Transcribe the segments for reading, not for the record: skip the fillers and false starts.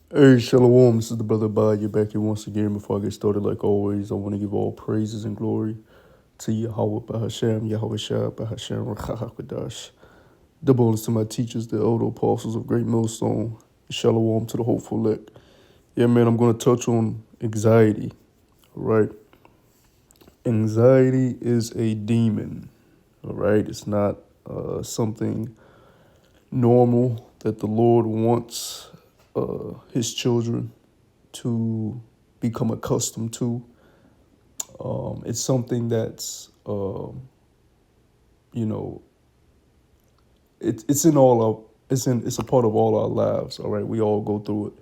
Hey, Shalom, this is the brother Abad. You're back here once again. Before I get started, like always, I want to give all praises and glory to Yahweh Bahashem, Yahweh Shah Bahashem, Rakahakadash. The bonus to my teachers, the elder apostles of Great Millstone. Shalom to the hopeful elect. Yeah, man, I'm going to touch on anxiety, all right? Anxiety is a demon, all right? It's not something normal that the Lord wants his children to become accustomed to. It's something that's, you know, it's in all our, it's a part of all our lives. All right, we all go through it,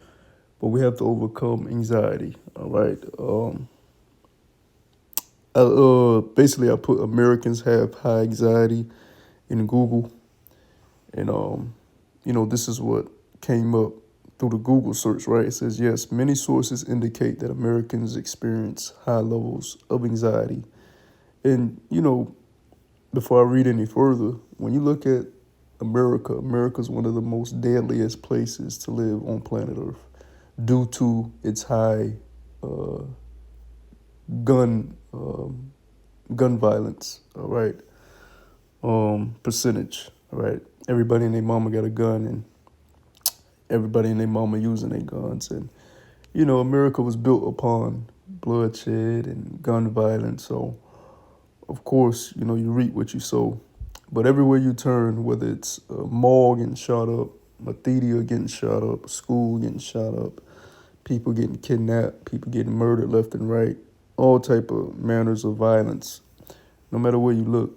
but we have to overcome anxiety. All right. Basically, I put Americans have high anxiety in Google, and this is what came up through the Google search. Right, it says yes, many sources indicate that Americans experience high levels of anxiety, and before I read any further, when you look at America, America is one of the most deadliest places to live on planet Earth due to its high uh, gun gun violence. All right, percentage. All right, everybody and their mama got a gun, and everybody and their mama using their guns, and America was built upon bloodshed and gun violence. So of course, you reap what you sow. But everywhere you turn, whether it's a mall getting shot up, a theater getting shot up, a school getting shot up, people getting kidnapped, people getting murdered left and right, all type of manners of violence, no matter where you look,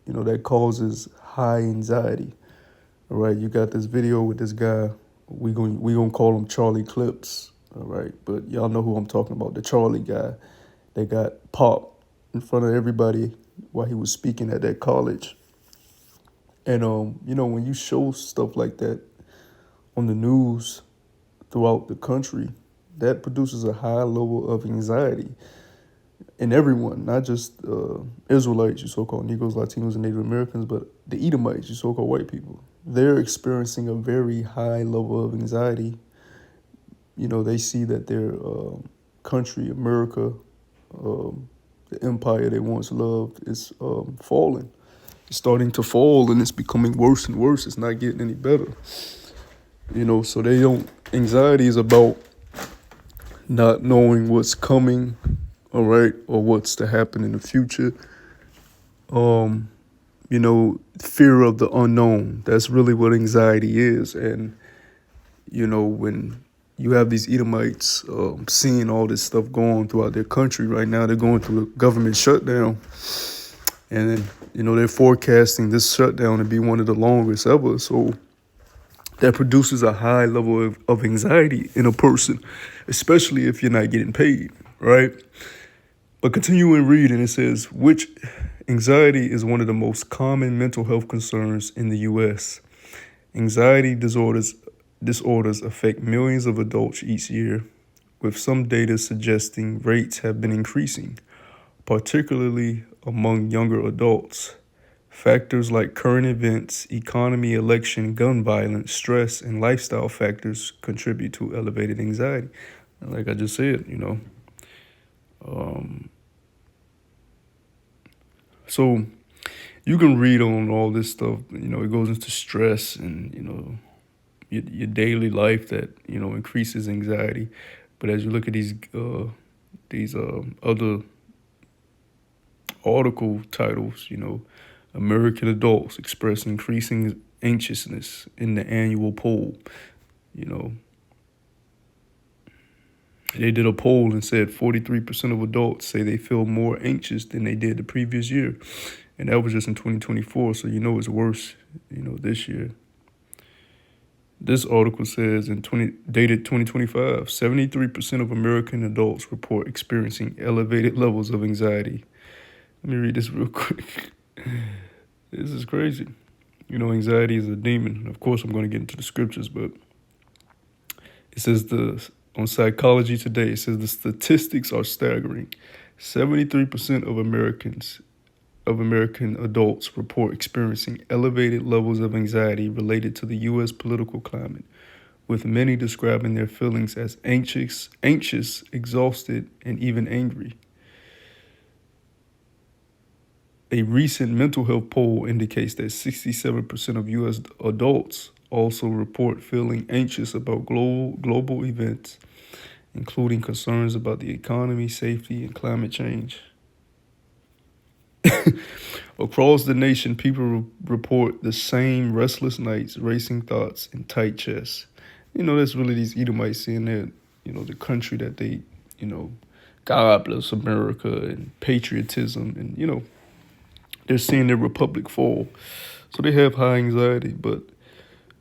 that causes high anxiety. All right, you got this video with this guy. We gonna call him Charlie Clips. All right, but y'all know who I'm talking about, the Charlie guy that got popped in front of everybody while he was speaking at that college. And when you show stuff like that on the news throughout the country, that produces a high level of anxiety in everyone, not just Israelites, you so-called Negroes, Latinos, and Native Americans, but the Edomites, you so-called white people. They're experiencing a very high level of anxiety. They see that their country, America, the empire they once loved, is falling. It's starting to fall, and it's becoming worse and worse. It's not getting any better. So they don't. Anxiety is about not knowing what's coming, all right, or what's to happen in the future. Fear of the unknown. That's really what anxiety is. And when you have these Edomites seeing all this stuff going throughout their country right now, they're going through a government shutdown, and then they're forecasting this shutdown to be one of the longest ever. So that produces a high level of anxiety in a person, especially if you're not getting paid, right? But continuing reading, it says, which anxiety is one of the most common mental health concerns in the U.S. Anxiety disorders affect millions of adults each year, with some data suggesting rates have been increasing, particularly among younger adults. Factors like current events, economy, election, gun violence, stress, and lifestyle factors contribute to elevated anxiety. And like I just said, so you can read on all this stuff. It goes into stress and your daily life that increases anxiety. But as you look at these other article titles, American adults express increasing anxiousness in the annual poll. You know, they did a poll and said 43% of adults say they feel more anxious than they did the previous year. And that was just in 2024, so it's worse, this year. This article says dated 2025, 73% of American adults report experiencing elevated levels of anxiety. Let me read this real quick. This is crazy. Anxiety is a demon. Of course, I'm going to get into the scriptures, but it says on Psychology Today, it says the statistics are staggering. 73% of American adults report experiencing elevated levels of anxiety related to the U.S. political climate, with many describing their feelings as anxious, exhausted, and even angry. A recent mental health poll indicates that 67% of U.S. adults also report feeling anxious about global events, including concerns about the economy, safety, and climate change. Across the nation, people report the same restless nights, racing thoughts, and tight chests. That's really these Edomites saying that, the country that they, you know, God bless America and patriotism, and, they're seeing their republic fall. So they have high anxiety. But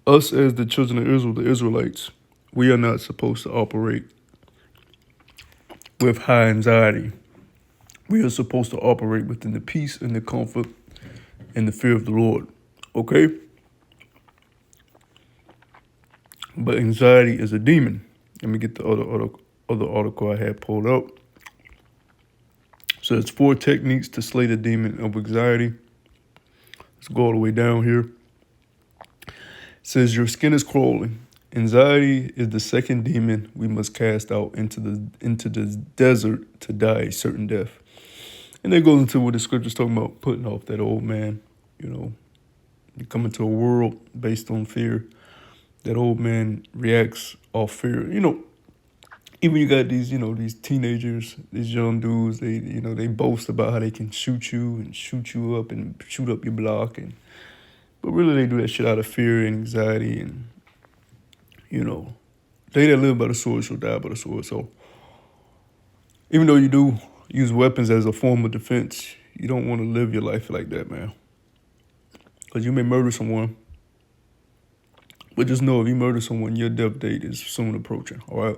us as the children of Israel, the Israelites, we are not supposed to operate with high anxiety. We are supposed to operate within the peace and the comfort and the fear of the Lord. Okay? But anxiety is a demon. Let me get the other article I had pulled up. So it's 4 techniques to slay the demon of anxiety. Let's go all the way down here. It says your skin is crawling. Anxiety is the second demon we must cast out into the desert to die a certain death. And that goes into what the scripture's talking about, putting off that old man. You come into a world based on fear. That old man reacts off fear. Even you got these teenagers, these young dudes, they boast about how they can shoot you and shoot you up and shoot up your block. But really they do that shit out of fear and anxiety. And, they that live by the sword shall die by the sword. So even though you do use weapons as a form of defense, you don't want to live your life like that, man. Because you may murder someone. But just know if you murder someone, your death date is soon approaching, all right?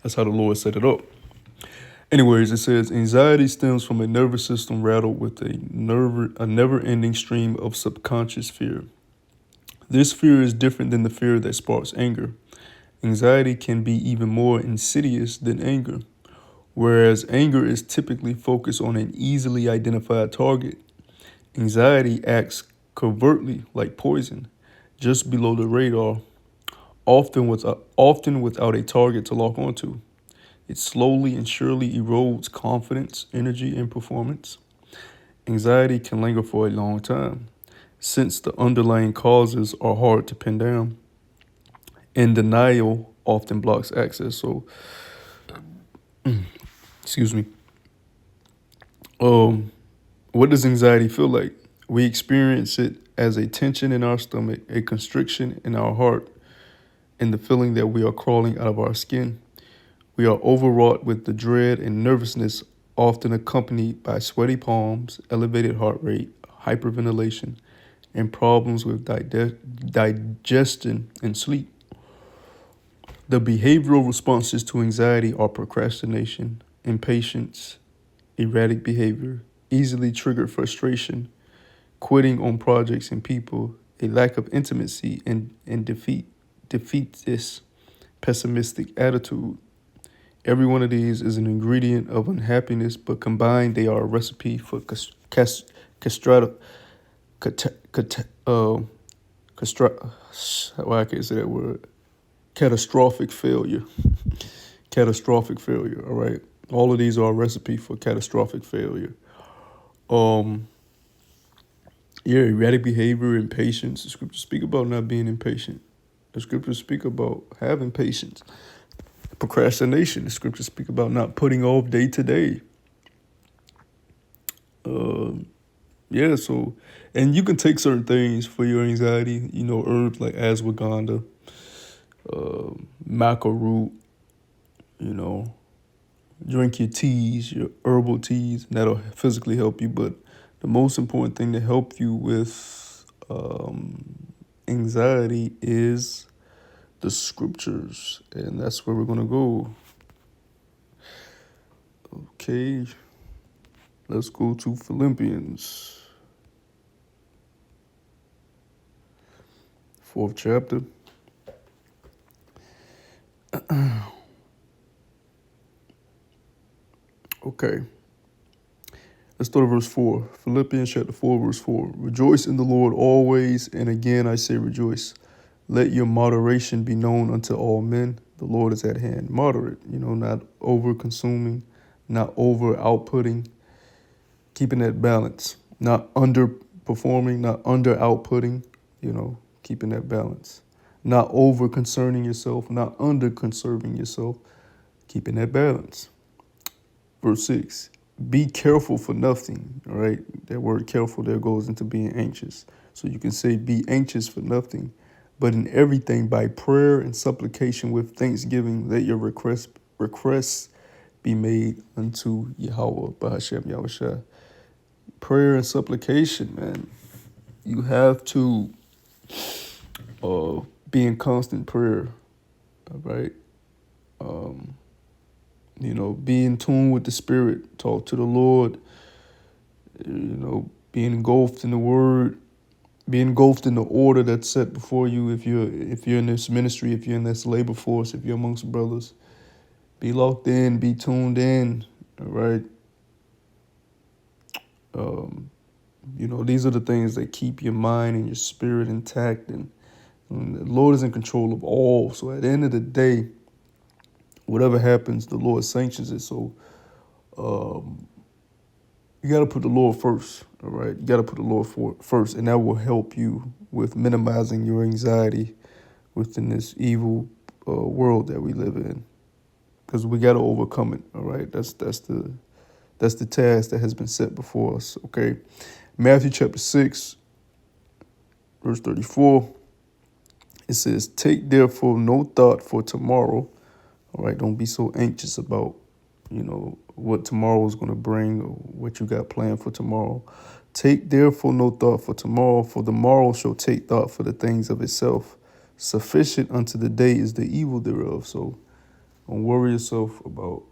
That's how the Lord set it up. Anyways, it says, anxiety stems from a nervous system rattled with a never-ending stream of subconscious fear. This fear is different than the fear that sparks anger. Anxiety can be even more insidious than anger. Whereas anger is typically focused on an easily identified target, anxiety acts covertly like poison, just below the radar, often without a target to lock onto. It slowly and surely erodes confidence, energy, and performance. Anxiety can linger for a long time, since the underlying causes are hard to pin down, and denial often blocks access. So, excuse me. What does anxiety feel like? We experience it as a tension in our stomach, a constriction in our heart, and the feeling that we are crawling out of our skin. We are overwrought with the dread and nervousness, often accompanied by sweaty palms, elevated heart rate, hyperventilation, and problems with digestion and sleep. The behavioral responses to anxiety are procrastination, impatience, erratic behavior, easily triggered frustration, quitting on projects and people, a lack of intimacy, and defeatist, pessimistic attitude. Every one of these is an ingredient of unhappiness, but combined they are a recipe for why I can't say that word. Catastrophic failure. Catastrophic failure, all right? All of these are a recipe for catastrophic failure. Erratic behavior, impatience. The scriptures speak about not being impatient. The scriptures speak about having patience. Procrastination. The scriptures speak about not putting off day to day. So, and you can take certain things for your anxiety, herbs like ashwagandha, maca root, drink your teas, your herbal teas, and that'll physically help you. But the most important thing to help you with anxiety is the scriptures, and that's where we're going to go. Okay, let's go to Philippians, 4th chapter. Okay. Let's start at verse 4. Philippians chapter 4, verse 4. Rejoice in the Lord always, and again I say rejoice. Let your moderation be known unto all men. The Lord is at hand. Moderate, not over consuming, not over outputting, keeping that balance, not underperforming, not under outputting, keeping that balance, not over concerning yourself, not under conserving yourself, keeping that balance. Verse 6, be careful for nothing, all right? That word careful there goes into being anxious. So you can say be anxious for nothing, but in everything by prayer and supplication with thanksgiving, let your requests be made unto Yahweh, Bahashem Yahushua. Prayer and supplication, man. You have to be in constant prayer, all right? Be in tune with the Spirit, talk to the Lord, be engulfed in the Word, be engulfed in the order that's set before you. If you're in this ministry, if you're in this labor force, if you're amongst brothers, be locked in, be tuned in, all right? These are the things that keep your mind and your spirit intact, and the Lord is in control of all. So at the end of the day, whatever happens, the Lord sanctions it. So you got to put the Lord first, all right? You got to put the Lord first, and that will help you with minimizing your anxiety within this evil world that we live in, because we got to overcome it, all right? That's the task that has been set before us, okay? Matthew chapter 6, verse 34, it says, take therefore no thought for tomorrow, all right? Don't be so anxious about, what tomorrow is going to bring or what you got planned for tomorrow. Take therefore no thought for tomorrow, for the morrow shall take thought for the things of itself. Sufficient unto the day is the evil thereof. So don't worry yourself about,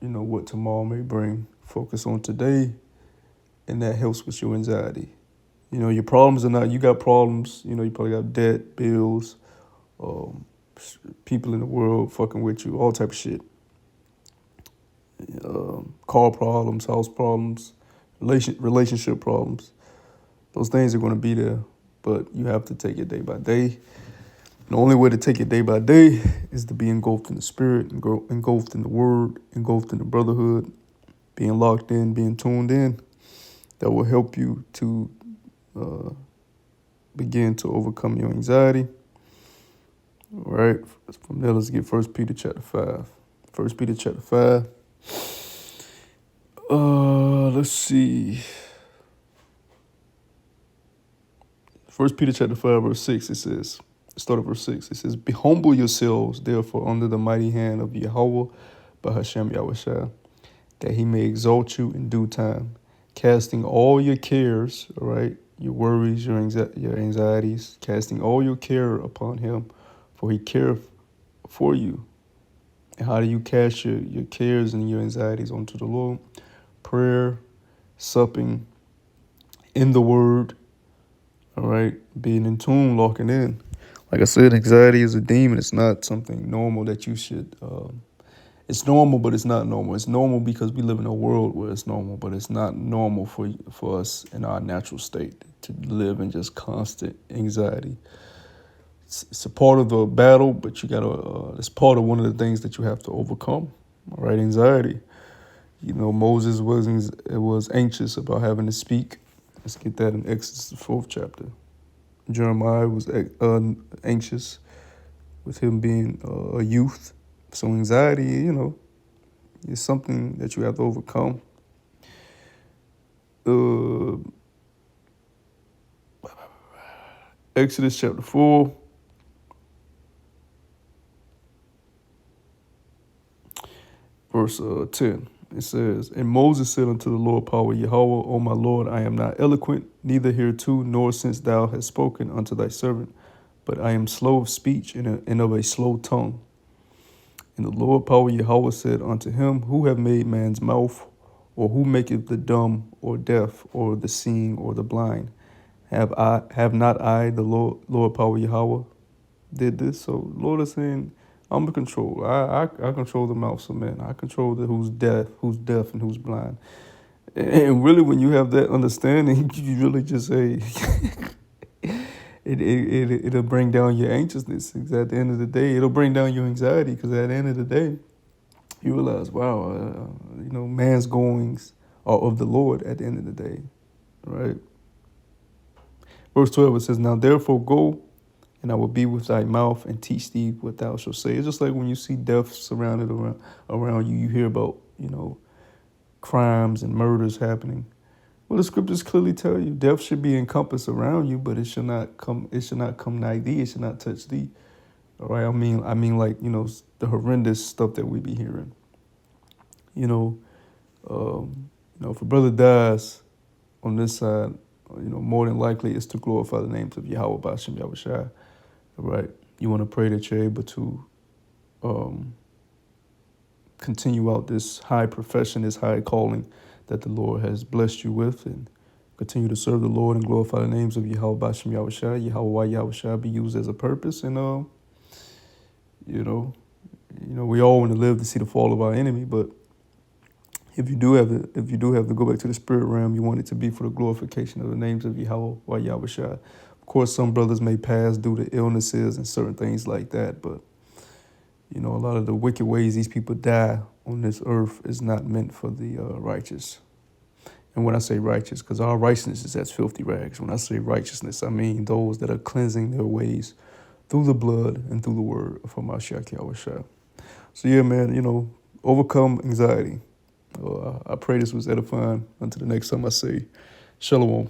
what tomorrow may bring. Focus on today, and that helps with your anxiety. Your problems are not, you got problems, you probably got debt, bills, people in the world fucking with you, all type of shit. Car problems, house problems, relationship problems. Those things are going to be there, but you have to take it day by day. The only way to take it day by day is to be engulfed in the Spirit, engulfed in the Word, engulfed in the brotherhood, being locked in, being tuned in. That will help you to begin to overcome your anxiety. All right, from there, let's get 1 Peter chapter 5. 1 Peter chapter 5. Let's see. 1 Peter chapter 5, verse 6, it says, start at verse 6, it says, be humble yourselves, therefore, under the mighty hand of Yahweh, Bahashem Yahushua, that he may exalt you in due time, casting all your cares, all right, your worries, your anxieties, casting all your care upon him, for he careth for you. And how do you cast your cares and your anxieties onto the Lord? Prayer, supping, in the Word, all right, being in tune, locking in. Like I said, anxiety is a demon. It's not something normal that you should, it's normal, but it's not normal. It's normal because we live in a world where it's normal, but it's not normal for us in our natural state to live in just constant anxiety. It's a part of the battle, but you gotta, it's part of one of the things that you have to overcome, all right, anxiety. Moses was anxious about having to speak. Let's get that in Exodus, the 4th chapter. Jeremiah was anxious with him being a youth. So anxiety, is something that you have to overcome. Exodus chapter 4. Verse 10. It says, and Moses said unto the Lord, power Yahweh, O my Lord, I am not eloquent, neither hereto, nor since thou hast spoken unto thy servant, but I am slow of speech and of a slow tongue. And the Lord, power Yahweh, said unto him, who have made man's mouth, or who maketh the dumb, or deaf, or the seeing, or the blind? Have not I, the Lord power Yahweh, did this? So Lord is saying, I'm in control. I control the mouths of men. I control who's deaf, and who's blind. And really, when you have that understanding, you really just say, it'll bring down your anxiousness. 'Cause at the end of the day, it'll bring down your anxiety. Because at the end of the day, you realize, wow, man's goings are of the Lord. At the end of the day, right? Verse 12, it says, "Now therefore go, and I will be with thy mouth and teach thee what thou shalt say." It's just like when you see death surrounded around you, you hear about, crimes and murders happening. Well, the scriptures clearly tell you death should be encompassed around you, but it should not come nigh thee, it should not touch thee. All right. I mean like, the horrendous stuff that we be hearing. If a brother dies on this side, more than likely it's to glorify the names of Yahweh Bashem Yahushua. All right. You want to pray that you're able to continue out this high profession, this high calling that the Lord has blessed you with, and continue to serve the Lord and glorify the names of Yahweh Bashem Yahushua. Yahweh Yahushua be used as a purpose, and we all want to live to see the fall of our enemy, but if you do have to go back to the spirit realm, you want it to be for the glorification of the names of Yahweh Yahushua. Of course, some brothers may pass due to illnesses and certain things like that, but a lot of the wicked ways these people die on this earth is not meant for the righteous. And when I say righteous, because our righteousness is as filthy rags. When I say righteousness, I mean those that are cleansing their ways through the blood and through the word of Hamashiach Yahushua. So yeah, man, overcome anxiety. I pray this was edifying. Until the next time I say, Shalom.